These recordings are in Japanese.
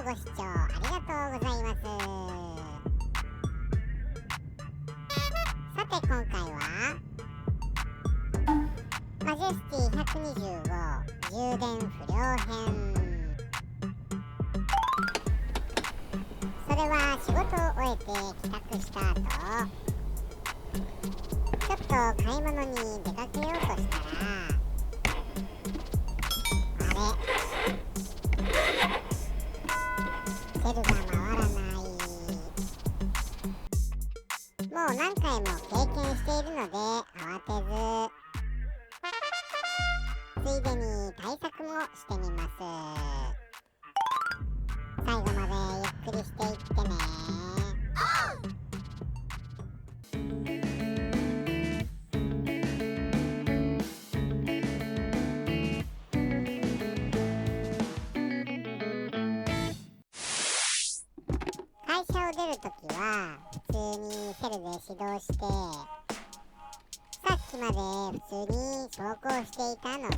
ご視聴ありがとうございます。さて今回はマジェスティ125充電不良編。それは仕事を終えて帰宅した後、ちょっと買い物に出かけようとしたら、セルが回らない。もう何回も経験しているので慌てず、ついでに対策もしてみます。最後までゆっくりしていってね。会社を出るときは普通にセルで始動して、さっきまで普通に走行していたのに、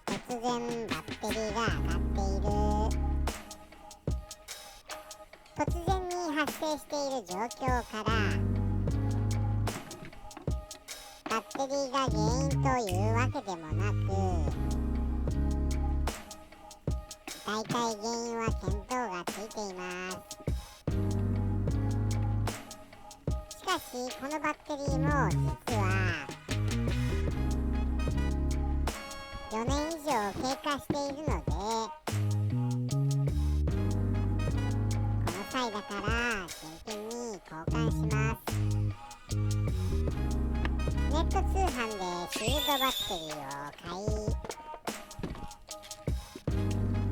突然バッテリーが上がっている。突然に発生している状況から、バッテリーが原因というわけでもなく、大体原因は見当がついています。しかしこのバッテリーも実は4年以上経過しているので、この際だから新品に交換します。ネット通販でシールドバッテリーを買い、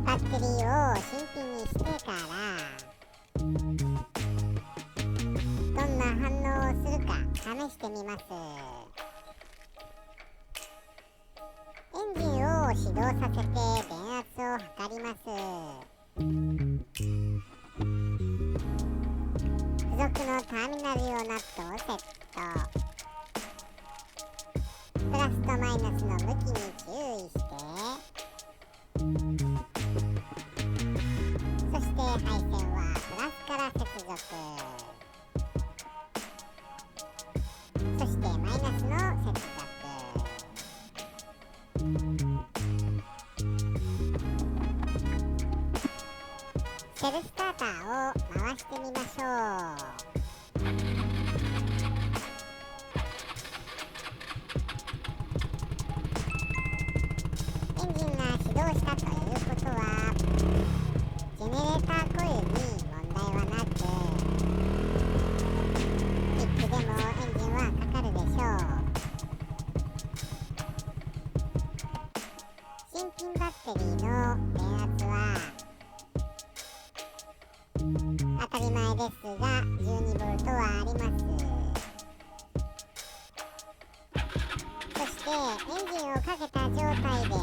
バッテリーを新品にしてから、どんな反応をするか試してみます。エンジンを始動させて電圧を測ります。付属のターミナル用ナットをセット。プラスとマイナスの向きに注意して、そして配線はプラスから接続。そしてマイナスの接続。セルスターターを回してみましょう。エンジンが始動したということは、ジェネレーターコイルに問題はなく、ピックでもエンジンはかかるでしょう。新品バッテリーの電圧は当たり前ですが 12V はあります。そしてエンジンをかけた状態で、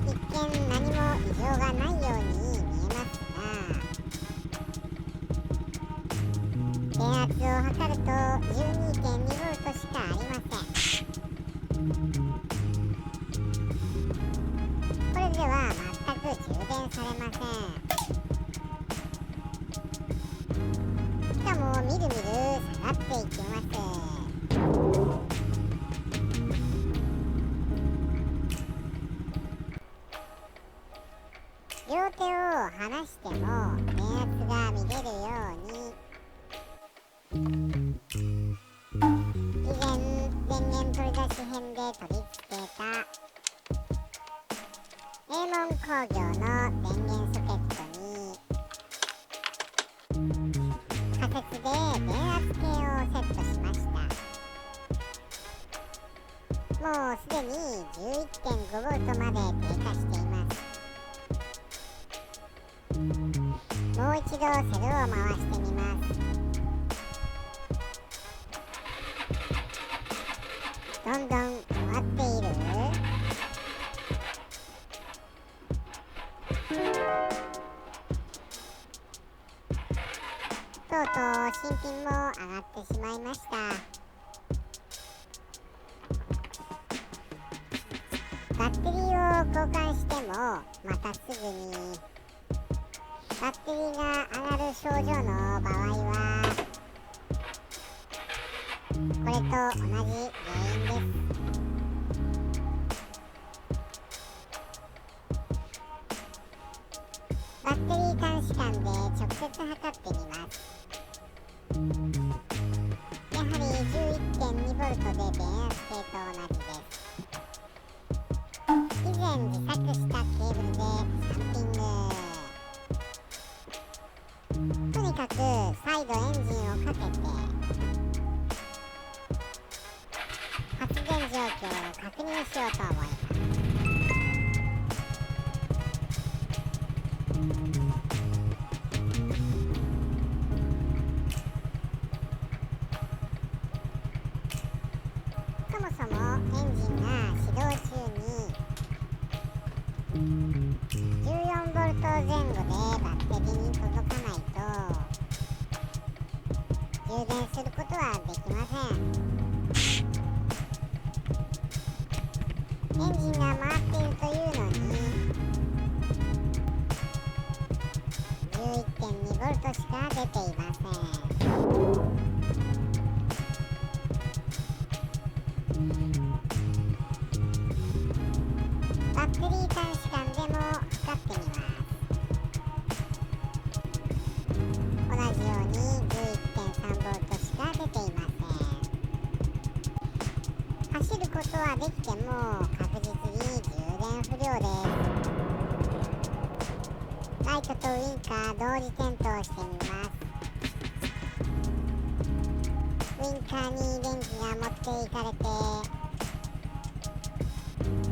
一見何も異常がないように見えますが、電圧を測ると 12.2V しかありません。これでは全く充電されません。しかもみるみる下がっていきます。両手を離しても電圧が見れるように、以前電源取り出し編で取り付けたエーモン工業の電源ソケットに仮設で電圧計をセットしました。もうすでに 11.5V まで低下しています。もう一度セルを回してみます。どんどん回っている。とうとう新品も上がってしまいました。バッテリーを交換してもまたすぐにバッテリーが上がる症状の場合はこれと同じ原因です。バッテリー端子間で直接測ってみます。やはり 11.2V で電圧計と同じです。以前自作したケーブルでサンピング。とにかく再度エンジンをかけて発電状況を確認しようと思います。そもそもエンジンが始動中に 14V 前後でバッテリーに届かないと充電することはできません。エンジンが回っているというのに 11.2V しか出ていません。バッテリー端子間でも測ってみます。同じように 11.3V しか出ていません。走ることはできても確実に充電不良です。ライトとウインカー同時点灯してみます。ウインカーに電気が持っていかれて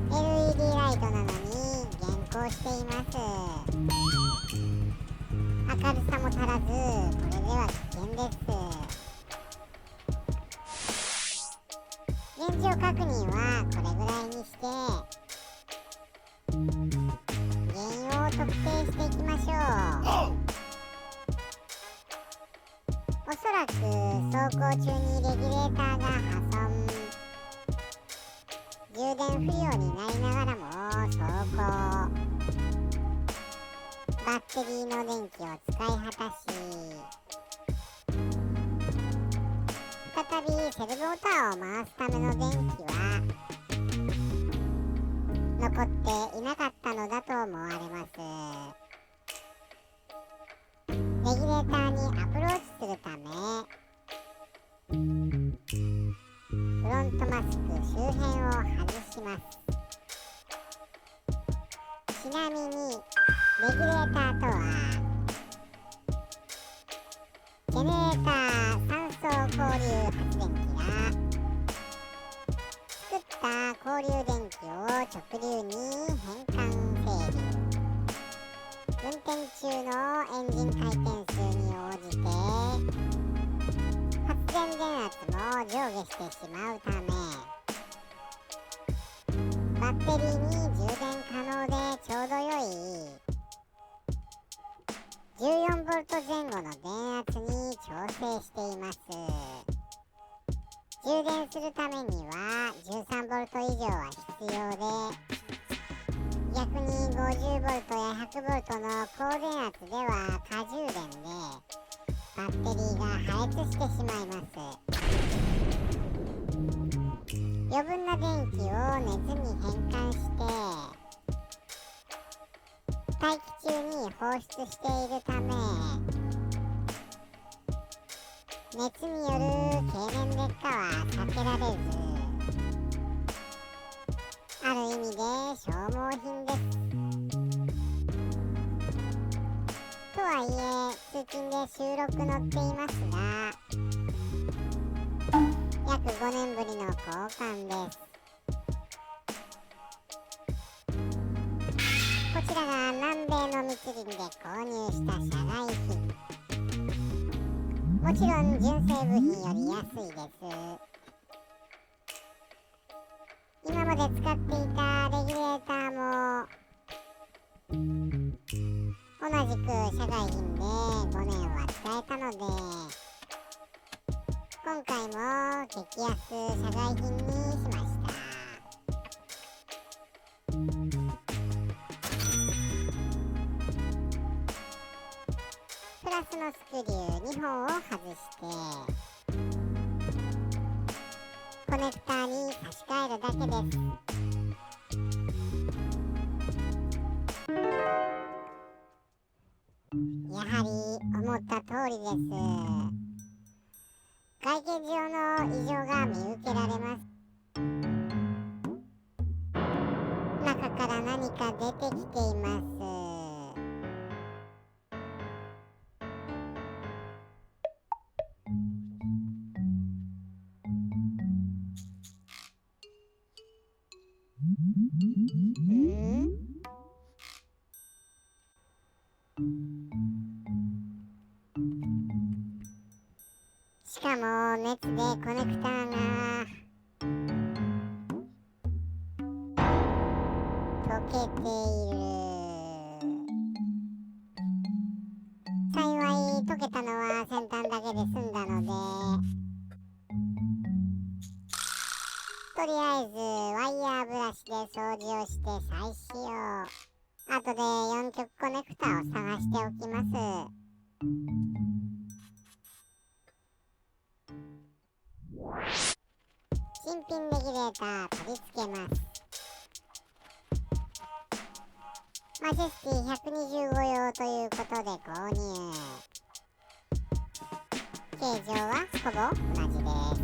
LED ライトなのに減光しています。明るさも足らずこれでは危険です。現状確認はこれぐらいにして原因を特定していきましょう。おそらく走行中にレギュレーターが破損、充電不良になりながらも走行、バッテリーの電気を使い果たし再びセルモーターを回すための電気は残っていなかったのだと思われます。レギュレーターにアプローチするためフロントマスク周辺を外します。ちなみにレギュレーターとはジェネレーター3層交流発電機が作った交流電気を直流に変換整理、運転中のエンジン回転数に応じて発電電圧も上下してしまうためバッテリーに充電可能でちょうど良い 14V 前後の電圧に調整しています。充電するためには 13V 以上は必要で逆に 50V や 100V の高電圧では過充電でバッテリーが破裂してしまいます。余分な電気を熱に変換して大気中に放出しているため熱による経年劣化は避けられずある意味で消耗品です。とはいえ通勤で収録載っていますが約5年ぶりの交換です。こちらが南米の密林で購入した社外品。もちろん純正部品より安いです。今まで使っていたレギュレーターも同じく社外品で5年は使えたので今回も激安社外品にしました。のスクリュー2本を外してコネクターに差し替えるだけです。やはり思った通りです。外見上の異常が見受けられます。中から何か出てきています。しかも熱でコネクターが溶けている。幸い溶けたのは先端だけで済んだので、とりあえずワイヤーブラシで掃除をして再使用。後で4極コネクタを探しておきます。新品レギュレーター取り付けます。マジェスティ125用ということで購入。形状はほぼ同じです。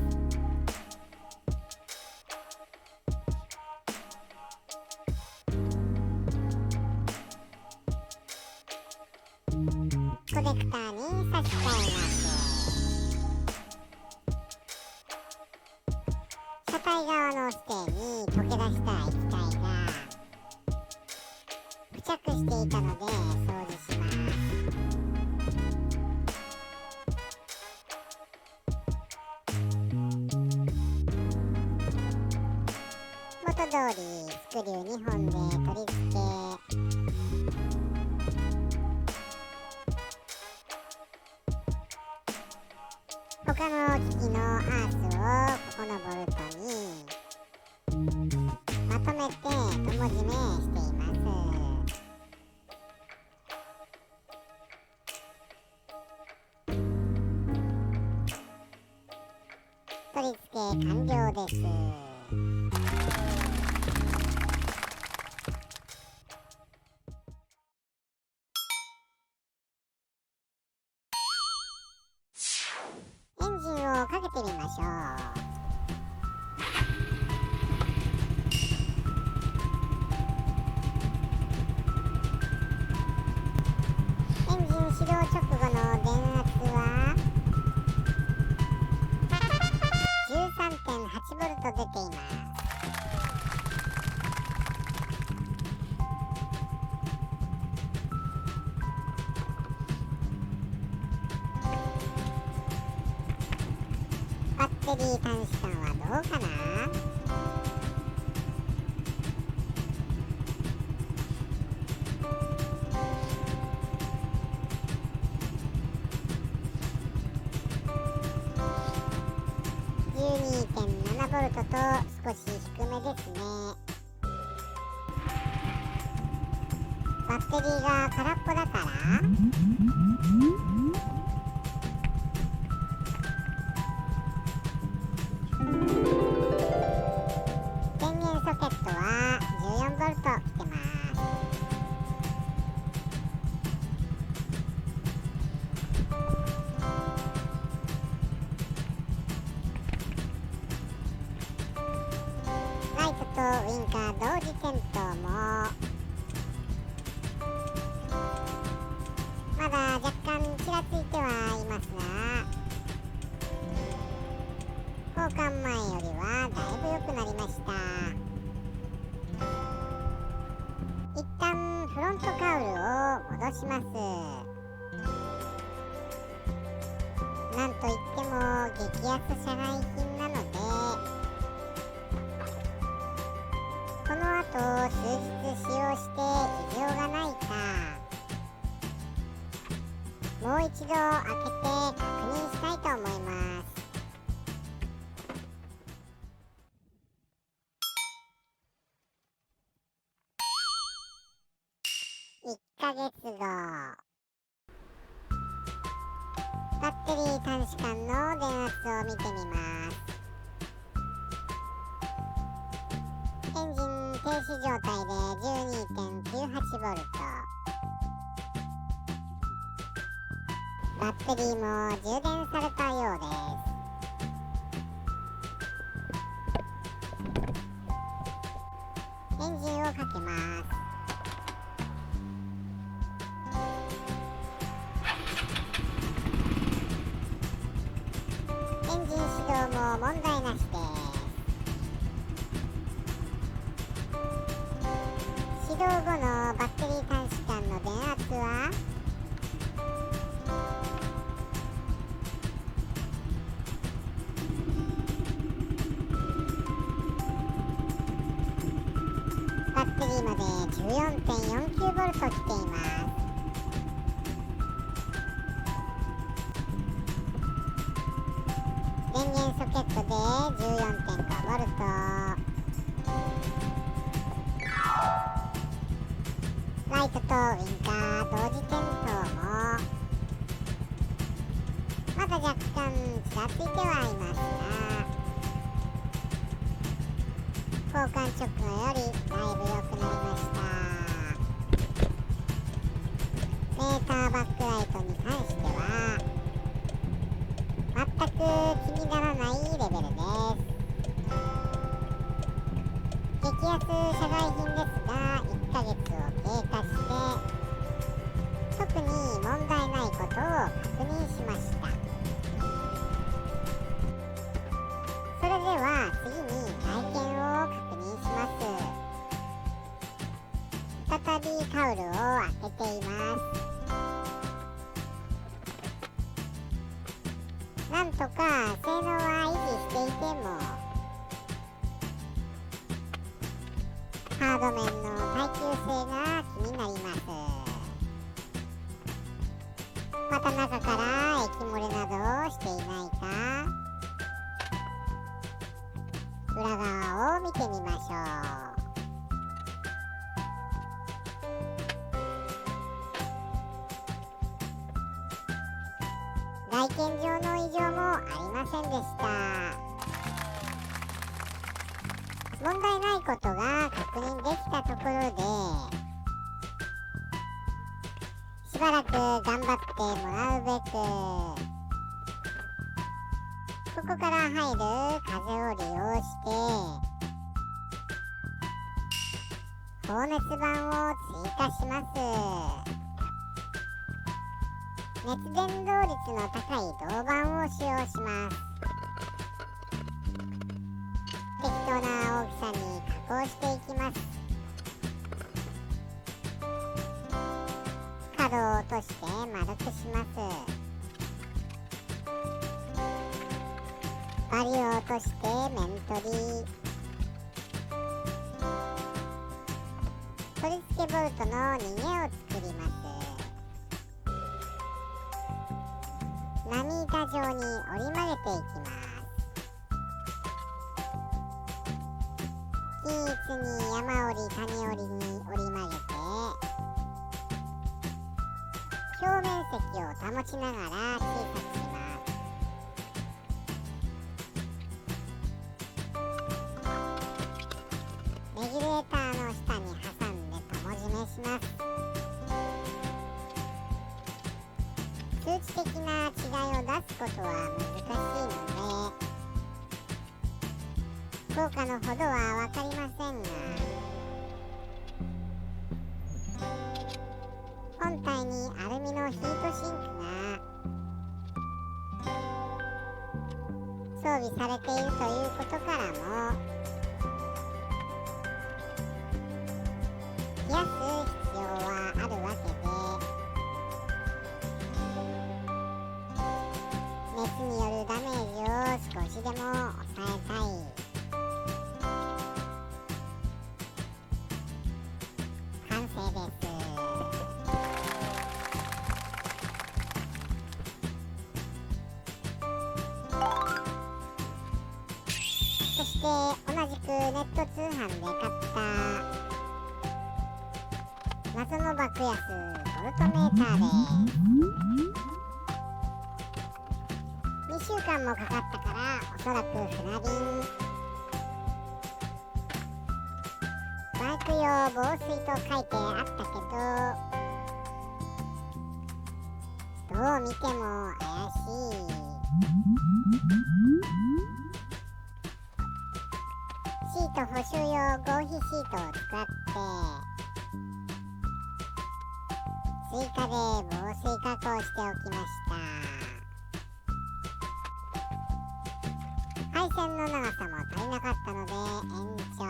コネクターに差し替えます。車体側のステーに溶け出した液体が付着していたので掃除します。元通りスクリュー2本で取り付け、他の機器のアースをここのボルトにまとめて友締めしています。取り付け完了です。エンジンをかけてみましょう。エンジン始動直後の電圧は 13.8V 出ています。バッテリー短時間はどうかな。12.7V と少し低めですね。バッテリーが空っぽだから電源ソケットは 14V 来てます。ライトとウインカー同時点灯もまだ若干ちらついてはいますが、交換前よりはだいぶ良くなりました。一旦フロントカウルを戻します。なんといっても激安社外品なので、この後数日使用して異常がないかもう一度開けて確認したいと思います。1ヶ月後。バッテリー短時間の電圧を見てみます。エンジン停止状態で 12.98V。バッテリーも充電されたようです。エンジンをかけます。エンジン始動も問題なしです。始動後のバッテリー短時間の電圧はバッテリーまで 14.49V 来ています。電源ソケットで 14.5V。ライトとウインカー同時点灯もまだ若干ちらついてはいますが、交換直後よりだいぶ良くなりました。メーターバックライトに関しては全く気にならないレベルです。激安社外品ですが1ヶ月を経過して特に問題ないことを確認しました。それでは次に外見を確認します。再びカウルを開けています。なんとか性能は維持していてもハード面の耐久性が気になります。また中から液漏れなどをしていないか裏側を見てみましょう。外見上の異常もありませんでした。問題ないことが確認できたところでしばらく頑張ってもらうべくここから入る風を利用して放熱板を追加します。熱伝導率の高い銅板を使用します。適当な大きさに加工していきます。角を落として丸くします。針を落として面取り。取り付けボルトの逃げを作ります。波板状に折り曲げていきます。均一に山折り谷折りに折り曲げて表面積を保ちながら小さくします。レギュレーターの下に挟んで友締めします。数値的な違いを出すことは難しいので効果のほどは分かりませんが本体にアルミのヒートシンクが装備されているということからも冷やす必要はあるわけで熱によるダメージを少しでも抑えたい。完成です。そして同じくネット通販で買った謎の爆安ボルトメーターです。週間もかかったから、おそらく船便。バイク用防水と書いてあったけど、どう見ても怪しい。シート補修用合皮シートを使って追加で防水加工しておきました。配線の長さも足りなかったので延長。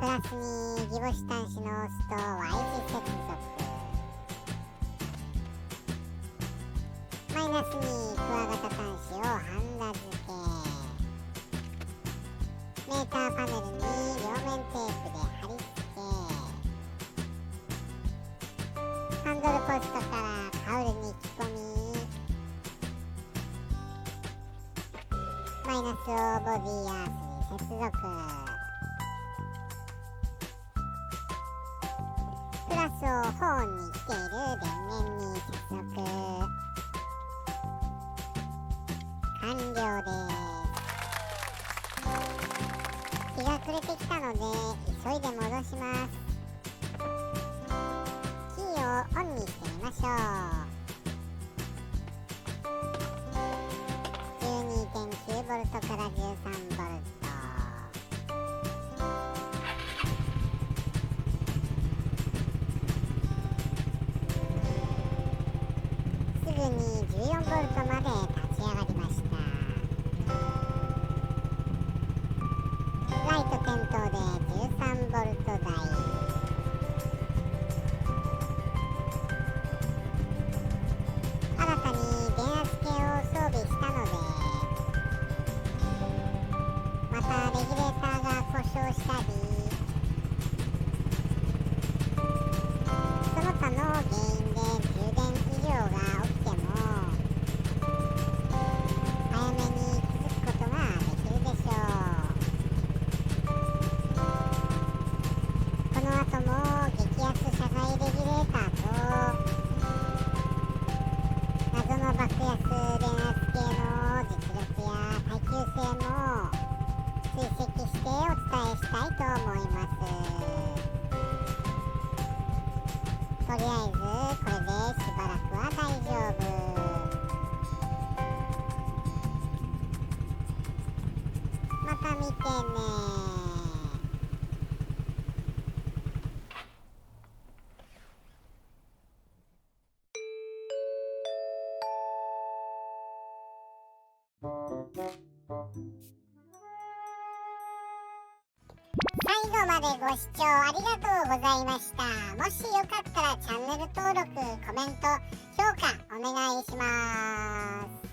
プラスにギボシ端子の押すと Y 字接続。マイナスにクワガタ端子をハンダ付け。メーターパネルに両面テープで貼り付け。ハンドルポストからカウルに着込み、マイナスをボディアースに接続。プラスをホーンにつける電源に接続。完了です。日が暮れてきたので急いで戻します。キーをオンにしてみましょう。 12.9V から 13V。 すぐに 14V まで立ち上がりました。ライト点灯で 13V 台。新たに電圧計を装備したので、またレギュレーターが故障したり、その他の原因で充電異常が起きても早めに気づくことができるでしょう。この後も激安車載レギュレーターと謎の爆安電圧計の実力や耐久性も追跡してお伝えしたいと思います。とりあえずこれでしばらくは大丈夫。また見てね。最後までご視聴ありがとうございました。もしよかったらチャンネル登録、コメント、評価お願いします。